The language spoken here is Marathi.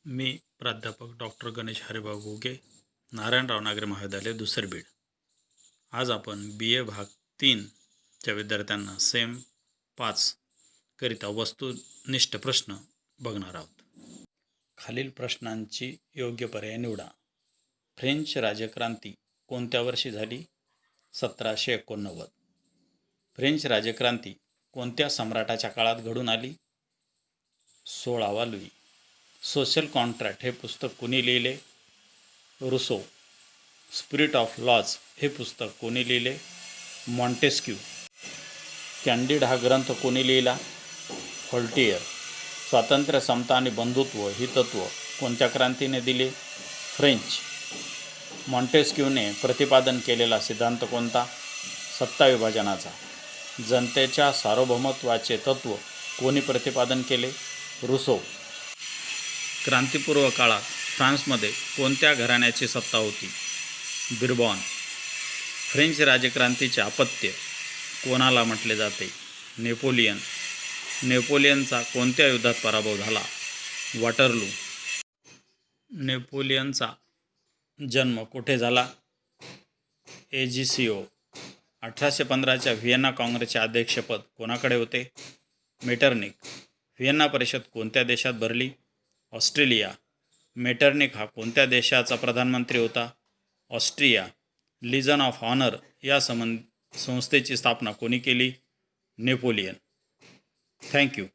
मी प्राध्यापक डॉक्टर गणेश हरिभाऊ घुगे, नारायणराव नागरी महाविद्यालय दुसर बीड. आज आपण BA भाग 3 च्या विद्यार्थ्यांना सेम 5 करिता वस्तुनिष्ठ प्रश्न बघणार आहोत. खालील प्रश्नांची योग्य पर्याय निवडा. फ्रेंच राज्यक्रांती कोणत्या वर्षी झाली? 1789. फ्रेंच राज्यक्रांती कोणत्या सम्राटाच्या काळात घडून आली? 16वा लुई. सोशल कॉन्ट्रॅक्ट हे पुस्तक कोणी लिहिले? रुसो. स्पिरिट ऑफ लॉज हे पुस्तक कोणी लिहिले? मॉन्टेस्क्यू. कॅन्डिड हा ग्रंथ कोणी लिहिला? व्होल्टेयर. स्वातंत्र्य, समता आणि बंधुत्व ही तत्त्व कोणत्या क्रांतीने दिली? फ्रेंच. मॉन्टेस्क्यूने प्रतिपादन केलेला सिद्धांत कोणता? सत्ता विभाजनाचा. जनतेच्या सार्वभौमत्वाचे तत्त्व कोणी प्रतिपादन केले? रुसो. क्रांतिपूर्व काळात फ्रान्समध्ये कोणत्या घराण्याची सत्ता होती? बिर्बॉन. फ्रेंच राज्यक्रांतीचे अपत्य कोणाला म्हटले जाते? नेपोलियन. नेपोलियनचा कोणत्या युद्धात पराभव झाला? वॉटरलू. नेपोलियनचा जन्म कुठे झाला? एजिसिओ. 1815च्या व्हिएन्ना काँग्रेसचे अध्यक्षपद कोणाकडे होते? मेटरनिक. व्हिएन्ना परिषद कोणत्या देशात भरली? ऑस्ट्रेलिया. मेटरनिक हा कोणत्या देशाचा प्रधानमंत्री होता? ऑस्ट्रिया. लिजन ऑफ ऑनर या संस्थेची स्थापना कोणी केली? नेपोलियन. थँक्यू.